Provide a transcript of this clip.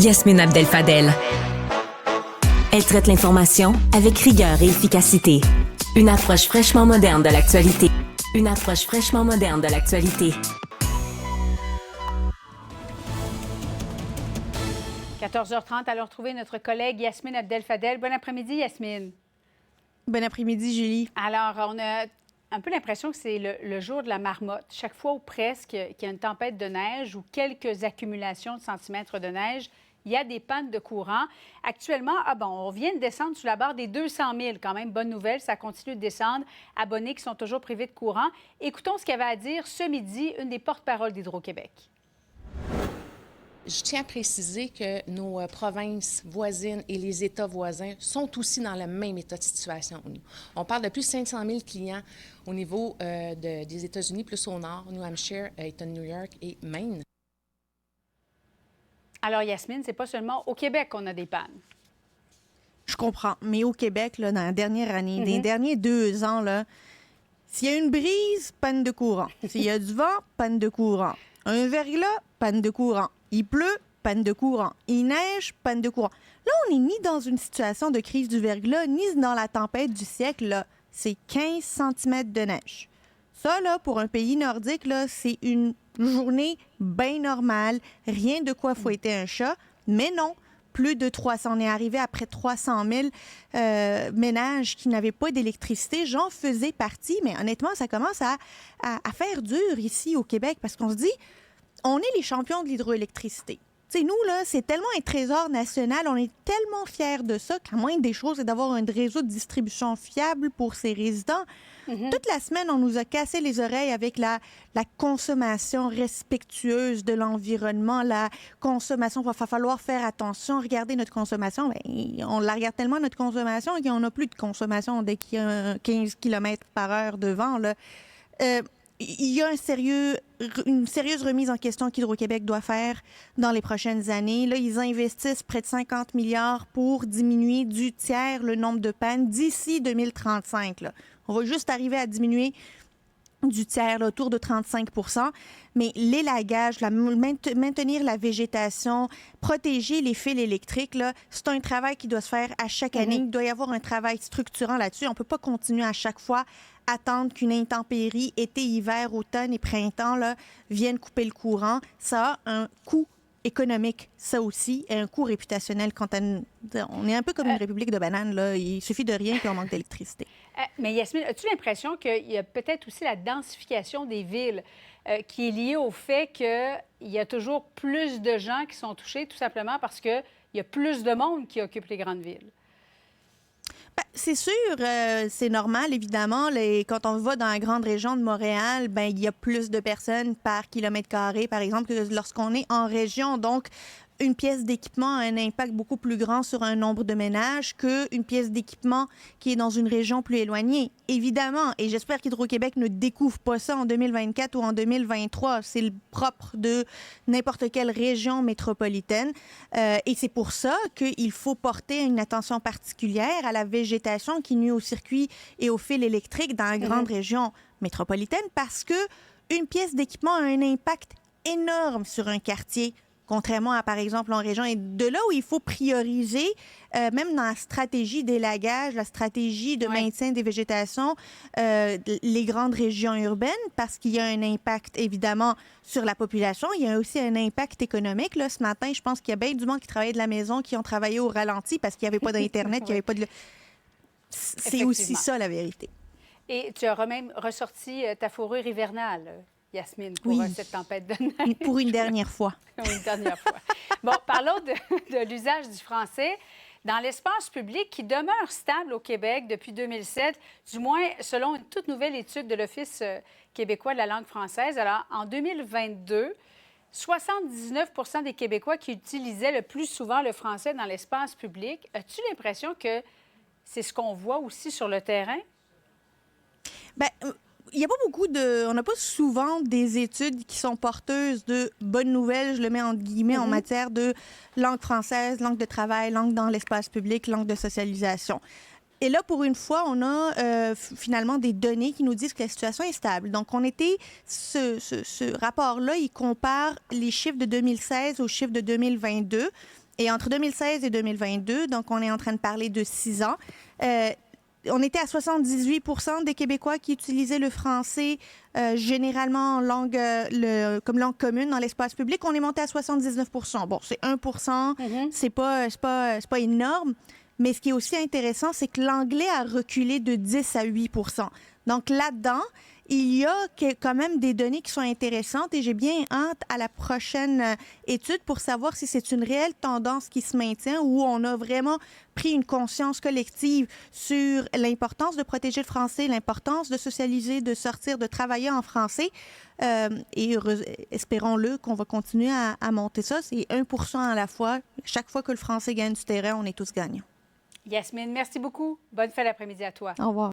Yasmine Abdel-Fadel. Elle traite l'information avec rigueur et efficacité. Une approche fraîchement moderne de l'actualité. 14h30, allons retrouver notre collègue Yasmine Abdel-Fadel. Bon après-midi, Yasmine. Bon après-midi, Julie. Alors, on a un peu l'impression que c'est le jour de la marmotte. Chaque fois ou presque qu'il y a une tempête de neige ou quelques accumulations de centimètres de neige, il y a des pannes de courant. Actuellement, on vient de descendre sous la barre des 200 000. Quand même, bonne nouvelle, ça continue de descendre. Abonnés qui sont toujours privés de courant. Écoutons ce qu'avait à dire ce midi une des porte-paroles d'Hydro-Québec. Je tiens à préciser que nos provinces voisines et les États voisins sont aussi dans le même état de situation. On parle de plus de 500 000 clients au niveau des États-Unis, plus au nord, New Hampshire, État de New York et Maine. Alors, Yasmine, c'est pas seulement au Québec qu'on a des pannes. Je comprends, mais au Québec, là, dans la dernière année, des derniers 2 ans, là, s'il y a une brise, panne de courant. S'il y a du vent, panne de courant. Un verglas, panne de courant. Il pleut, panne de courant. Il neige, panne de courant. Là, on n'est ni dans une situation de crise du verglas, ni dans la tempête du siècle. Là. C'est 15 cm de neige. Ça, là, pour un pays nordique, là, c'est une journée bien normale. Rien de quoi fouetter un chat. Mais non, plus de 300. On est arrivé à près de 300 000 ménages qui n'avaient pas d'électricité. J'en faisais partie, mais honnêtement, ça commence à faire dur ici au Québec parce qu'on se dit, on est les champions de l'hydroélectricité. Tu sais, nous, là, c'est tellement un trésor national, on est tellement fiers de ça que la moindre des choses, c'est d'avoir un réseau de distribution fiable pour ses résidents. Toute la semaine, on nous a cassé les oreilles avec la consommation respectueuse de l'environnement, la consommation, il va falloir faire attention, regarder notre consommation. Bien, on la regarde tellement, notre consommation, qu'on n'a plus de consommation dès qu'il y a 15 km/h de vent, là. Il y a une sérieuse remise en question qu'Hydro-Québec doit faire dans les prochaines années. Là, ils investissent près de 50 milliards pour diminuer du tiers le nombre de pannes d'ici 2035. Là. On va juste arriver à diminuer du tiers, là, autour de 35 %. Mais l'élagage, maintenir la végétation, protéger les fils électriques, là, c'est un travail qui doit se faire à chaque année. Il doit y avoir un travail structurant là-dessus. On ne peut pas continuer à chaque fois attendre qu'une intempérie, été, hiver, automne et printemps, là, vienne couper le courant. Ça a un coût économique, ça aussi, et un coût réputationnel. On est un peu comme une république de bananes, là. Il suffit de rien qu'on manque d'électricité. Mais Yasmine, as-tu l'impression qu'il y a peut-être aussi la densification des villes qui est liée au fait qu'il y a toujours plus de gens qui sont touchés, tout simplement parce qu'il y a plus de monde qui occupe les grandes villes? Ben, c'est sûr, c'est normal, évidemment. Quand on va dans la grande région de Montréal, ben, il y a plus de personnes par kilomètre carré, par exemple, que lorsqu'on est en région. Donc, une pièce d'équipement a un impact beaucoup plus grand sur un nombre de ménages qu'une pièce d'équipement qui est dans une région plus éloignée. Évidemment, et j'espère qu'Hydro-Québec ne découvre pas ça en 2024 ou en 2023. C'est le propre de n'importe quelle région métropolitaine. Et c'est pour ça qu'il faut porter une attention particulière à la végétation qui nuit au circuit et au fil électrique dans la grande région métropolitaine parce que une pièce d'équipement a un impact énorme sur un quartier, contrairement à, par exemple, en région. Et de là où il faut prioriser, même dans la stratégie d'élagage, la stratégie de maintien des végétations, les grandes régions urbaines, parce qu'il y a un impact, évidemment, sur la population. Il y a aussi un impact économique. Là, ce matin, je pense qu'il y a bien du monde qui travaillait de la maison, qui ont travaillé au ralenti parce qu'il n'y avait pas d'Internet, qu'il n'y avait pas de... C'est aussi ça, la vérité. Et tu as même ressorti ta fourrure hivernale, Yasmine, pour cette tempête de neige. Pour une dernière fois. Une dernière fois. Bon, parlons de l'usage du français dans l'espace public qui demeure stable au Québec depuis 2007, du moins selon une toute nouvelle étude de l'Office québécois de la langue française. Alors, en 2022, 79 % des Québécois qui utilisaient le plus souvent le français dans l'espace public. As-tu l'impression que c'est ce qu'on voit aussi sur le terrain? Bien, il n'y a pas on n'a pas souvent des études qui sont porteuses de bonnes nouvelles, je le mets entre guillemets, en matière de langue française, langue de travail, langue dans l'espace public, langue de socialisation. Et là, pour une fois, on a finalement des données qui nous disent que la situation est stable. Donc, ce rapport-là, il compare les chiffres de 2016 aux chiffres de 2022. Et entre 2016 et 2022, donc on est en train de parler de 6 ans, on était à 78 % des Québécois qui utilisaient le français généralement en langue, comme langue commune dans l'espace public. On est monté à 79 %. Bon, c'est 1 %, c'est pas énorme. Mais ce qui est aussi intéressant, c'est que l'anglais a reculé de 10 à 8 %. Donc là-dedans, il y a quand même des données qui sont intéressantes et j'ai bien hâte à la prochaine étude pour savoir si c'est une réelle tendance qui se maintient ou on a vraiment pris une conscience collective sur l'importance de protéger le français, l'importance de socialiser, de sortir, de travailler en français. Et espérons-le qu'on va continuer à monter ça. C'est 1 % à la fois. Chaque fois que le français gagne du terrain, on est tous gagnants. Yasmine, merci beaucoup. Bonne fin d'après-midi à toi. Au revoir.